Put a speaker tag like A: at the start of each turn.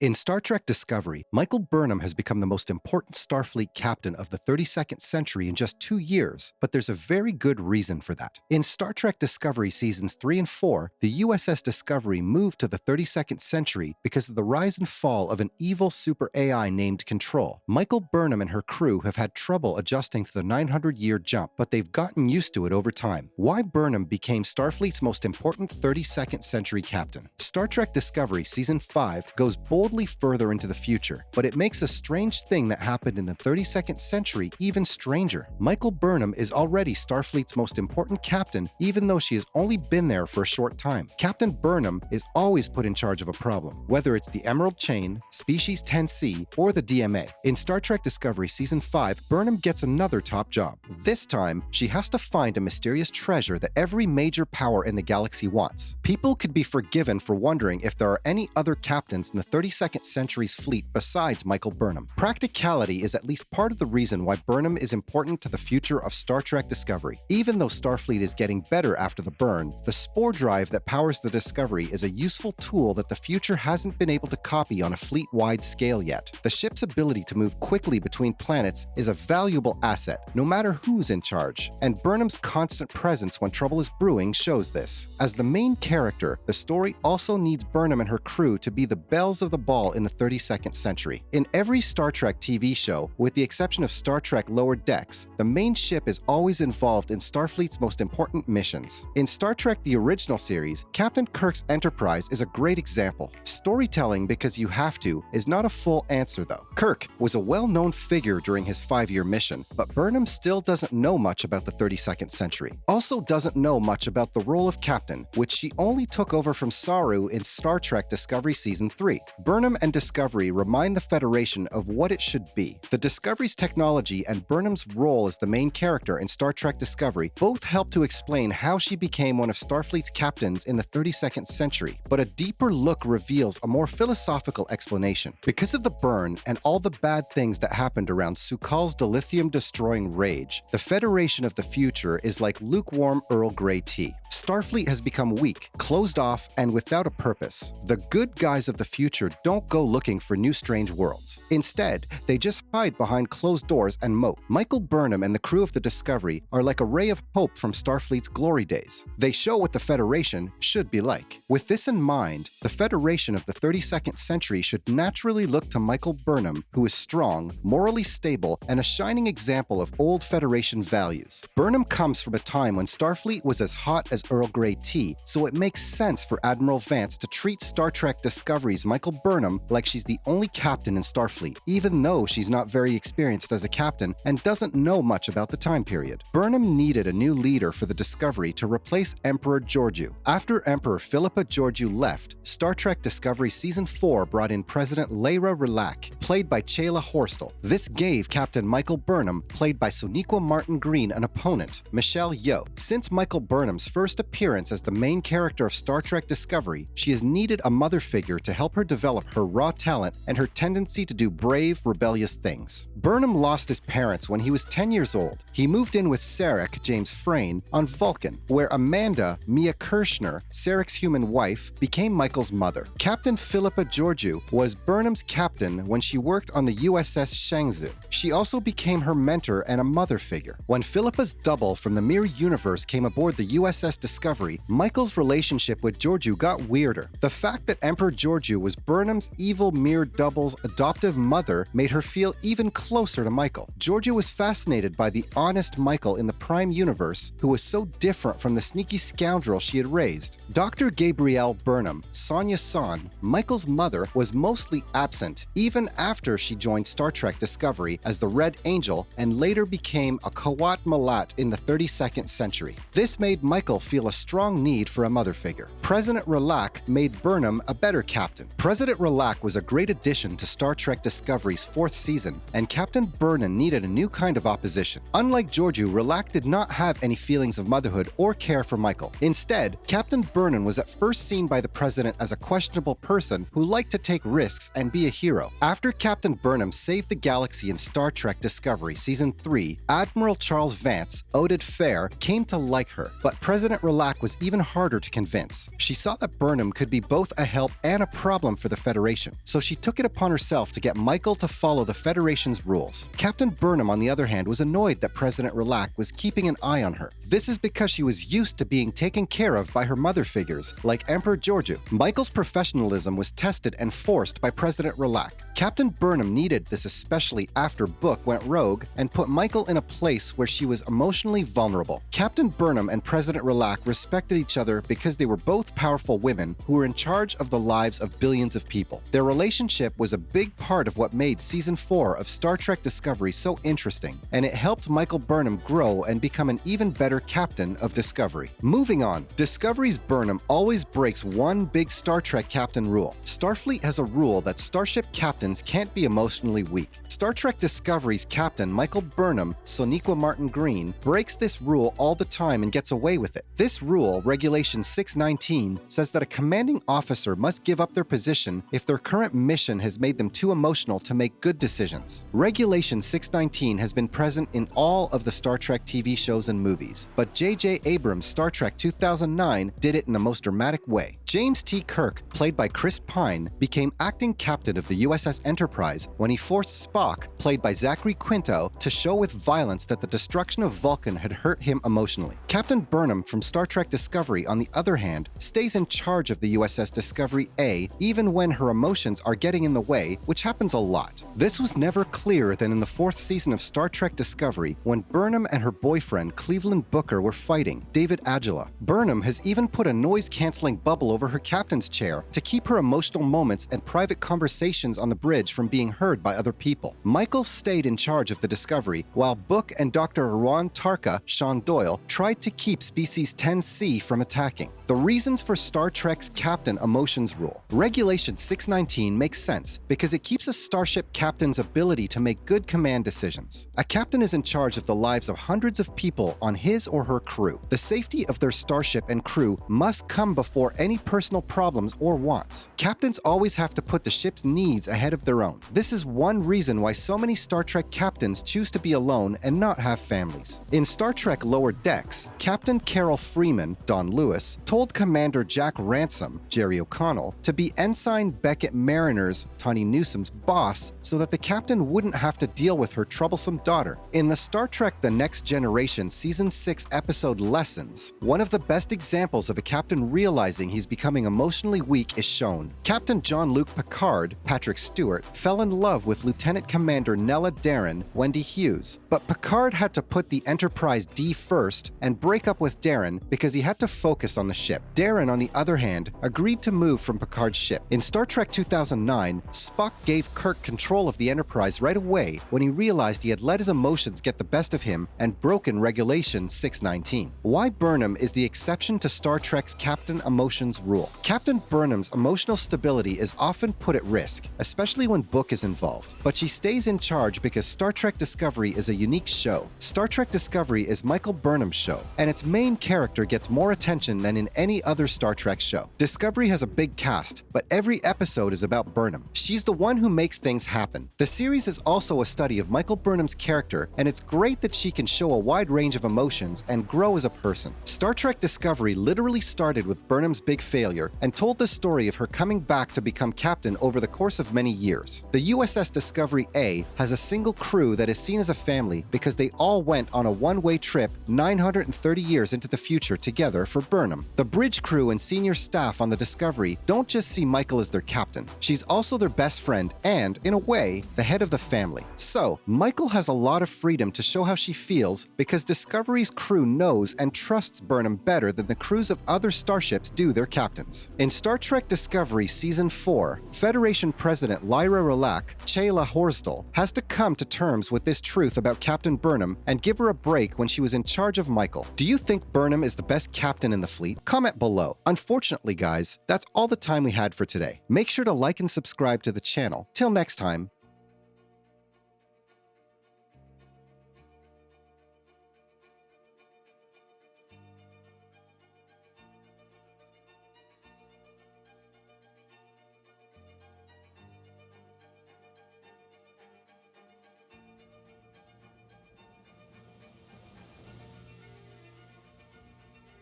A: In Star Trek Discovery, Michael Burnham has become the most important Starfleet captain of the 32nd century in just 2 years, but there's a very good reason for that. In Star Trek Discovery Seasons 3 and 4, the USS Discovery moved to the 32nd century because of the rise and fall of an evil super AI named Control. Michael Burnham and her crew have had trouble adjusting to the 900-year jump, but they've gotten used to it over time. Why Burnham became Starfleet's most important 32nd century captain. Star Trek Discovery Season 5 goes boldly further into the future, but it makes a strange thing that happened in the 32nd century even stranger. Michael Burnham is already Starfleet's most important captain, even though she has only been there for a short time. Captain Burnham is always put in charge of a problem, whether it's the Emerald Chain, Species 10C, or the DMA. In Star Trek Discovery Season 5, Burnham gets another top job. This time, she has to find a mysterious treasure that every major power in the galaxy wants. People could be forgiven for wondering if there are any other captains in the 32nd century's fleet besides Michael Burnham. Practicality is at least part of the reason why Burnham is important to the future of Star Trek Discovery. Even though Starfleet is getting better after the burn, the spore drive that powers the Discovery is a useful tool that the future hasn't been able to copy on a fleet-wide scale yet. The ship's ability to move quickly between planets is a valuable asset, no matter who's in charge, and Burnham's constant presence when trouble is brewing shows this. As the main character, the story also needs Burnham and her crew to be the bells of the ball in the 32nd century. In every Star Trek TV show, with the exception of Star Trek Lower Decks, the main ship is always involved in Starfleet's most important missions. In Star Trek the original series, Captain Kirk's Enterprise is a great example. Storytelling because you have to is not a full answer though. Kirk was a well-known figure during his 5-year mission, but Burnham still doesn't know much about the 32nd century. Also doesn't know much about the role of captain, which she only took over from Saru in Star Trek Discovery Season 3. Burnham and Discovery remind the Federation of what it should be. The Discovery's technology and Burnham's role as the main character in Star Trek Discovery both help to explain how she became one of Starfleet's captains in the 32nd century, but a deeper look reveals a more philosophical explanation. Because of the burn and all the bad things that happened around Su'Kal's dilithium-destroying rage, the Federation of the future is like lukewarm Earl Grey tea. Starfleet has become weak, closed off, and without a purpose. The good guys of the future don't go looking for new strange worlds. Instead, they just hide behind closed doors and mope. Michael Burnham and the crew of the Discovery are like a ray of hope from Starfleet's glory days. They show what the Federation should be like. With this in mind, the Federation of the 32nd century should naturally look to Michael Burnham, who is strong, morally stable, and a shining example of old Federation values. Burnham comes from a time when Starfleet was as hot as Earl Grey tea, so it makes sense for Admiral Vance to treat Star Trek Discovery's Michael Burnham like she's the only captain in Starfleet, even though she's not very experienced as a captain and doesn't know much about the time period. Burnham needed a new leader for the Discovery to replace Emperor Georgiou. After Emperor Philippa Georgiou left, Star Trek Discovery Season 4 brought in President Lyra Relac, played by Chayla Horstel. This gave Captain Michael Burnham, played by Sonequa Martin Green, an opponent, Michelle Yeoh. Since Michael Burnham's first appearance as the main character of Star Trek Discovery, she has needed a mother figure to help her develop her raw talent and her tendency to do brave, rebellious things. Burnham lost his parents when he was 10 years old. He moved in with Sarek, James Frain, on Vulcan, where Amanda, Mia Kirshner, Sarek's human wife, became Michael's mother. Captain Philippa Georgiou was Burnham's captain when she worked on the USS Shangzhou. She also became her mentor and a mother figure. When Philippa's double from the Mirror Universe came aboard the USS Discovery, Michael's relationship with Georgiou got weirder. The fact that Emperor Georgiou was Burnham's evil mirror double's adoptive mother made her feel even closer to Michael. Georgiou was fascinated by the honest Michael in the Prime Universe, who was so different from the sneaky scoundrel she had raised. Dr. Gabrielle Burnham, Sonia Son, Michael's mother, was mostly absent, even after she joined Star Trek Discovery as the Red Angel and later became a Kawat Malat in the 32nd century. This made Michael feel a strong need for a mother figure. President Relac made Burnham a better captain. President Relac was a great addition to Star Trek Discovery's 4th season, and Captain Burnham needed a new kind of opposition. Unlike Georgiou, Relac did not have any feelings of motherhood or care for Michael. Instead, Captain Burnham was at first seen by the president as a questionable person who liked to take risks and be a hero. After Captain Burnham saved the galaxy in Star Trek Discovery Season 3, Admiral Charles Vance, Oded Fair, came to like her, but President President Relac was even harder to convince. She saw that Burnham could be both a help and a problem for the Federation, so she took it upon herself to get Michael to follow the Federation's rules. Captain Burnham, on the other hand, was annoyed that President Relac was keeping an eye on her. This is because she was used to being taken care of by her mother figures, like Emperor Georgiou. Michael's professionalism was tested and forced by President Relac. Captain Burnham needed this especially after Book went rogue and put Michael in a place where she was emotionally vulnerable. Captain Burnham and President Relac respected each other because they were both powerful women who were in charge of the lives of billions of people. Their relationship was a big part of what made Season 4 of Star Trek Discovery so interesting, and it helped Michael Burnham grow and become an even better captain of Discovery. Moving on, Discovery's Burnham always breaks one big Star Trek captain rule. Starfleet has a rule that starship captains can't be emotionally weak. Star Trek Discovery's captain, Michael Burnham, Sonequa Martin Green, breaks this rule all the time and gets away with it. This rule, Regulation 619, says that a commanding officer must give up their position if their current mission has made them too emotional to make good decisions. Regulation 619 has been present in all of the Star Trek TV shows and movies, but J.J. Abrams' Star Trek 2009 did it in the most dramatic way. James T. Kirk, played by Chris Pine, became acting captain of the USS Enterprise when he forced Spock, played by Zachary Quinto, to show with violence that the destruction of Vulcan had hurt him emotionally. Captain Burnham from Star Trek Discovery, on the other hand, stays in charge of the USS Discovery A even when her emotions are getting in the way, which happens a lot. This was never clearer than in the 4th season of Star Trek Discovery when Burnham and her boyfriend Cleveland Booker were fighting, David Agila. Burnham has even put a noise-canceling bubble over her captain's chair to keep her emotional moments and private conversations on the bridge from being heard by other people. Michael stayed in charge of the Discovery, while Book and Dr. Erwan Tarka, Sean Doyle, tried to keep Species 10C from attacking. The reasons for Star Trek's Captain Emotions Rule. Regulation 619 makes sense because it keeps a starship captain's ability to make good command decisions. A captain is in charge of the lives of hundreds of people on his or her crew. The safety of their starship and crew must come before any personal problems or wants. Captains always have to put the ship's needs ahead of their own. This is one reason why so many Star Trek captains choose to be alone and not have families. In Star Trek Lower Decks, Captain Carol Freeman, Don Lewis, told Commander Jack Ransom, Jerry O'Connell, to be Ensign Beckett Mariner's, Tawny Newsom's, boss so that the captain wouldn't have to deal with her troublesome daughter. In the Star Trek The Next Generation Season 6 episode Lessons, one of the best examples of a captain realizing he's becoming emotionally weak is shown. Captain Jean-Luc Picard, Patrick Stewart, fell in love with Lieutenant Commander Nella Darren, Wendy Hughes, but Picard had to put the Enterprise D first and break up with Darren because he had to focus on the ship. Darren, on the other hand, agreed to move from Picard's ship. In Star Trek 2009, Spock gave Kirk control of the Enterprise right away when he realized he had let his emotions get the best of him and broken Regulation 619. Why Burnham is the exception to Star Trek's Captain Emotions Rule. Captain Burnham's emotional stability is often put at risk, especially when Book is involved, but she stays in charge because Star Trek Discovery is a unique show. Star Trek Discovery is Michael Burnham's show, and its main character gets more attention than in any other Star Trek show. Discovery has a big cast, but every episode is about Burnham. She's the one who makes things happen. The series is also a study of Michael Burnham's character, and it's great that she can show a wide range of emotions and grow as a person. Star Trek Discovery literally started with Burnham's big failure and told the story of her coming back to become captain over the course of many years. The USS Discovery A has a single crew that is seen as a family because they all went on a one-way trip 930 years into the future together for Burnham. The bridge crew and senior staff on the Discovery don't just see Michael as their captain. She's also their best friend and, in a way, the head of the family. So, Michael has a lot of freedom to show how she feels because Discovery's crew knows and trusts Burnham better than the crews of other starships do their captains. In Star Trek Discovery Season 4, Federation President Lyra Relac, Chayla Horsdal, has to come to terms with this truth about Captain Burnham and give her a break when she was in charge of Michael. Do you think Burnham is the best captain in the fleet? Comment below. Unfortunately, guys, that's all the time we had for today. Make sure to like and subscribe to the channel. Till next time,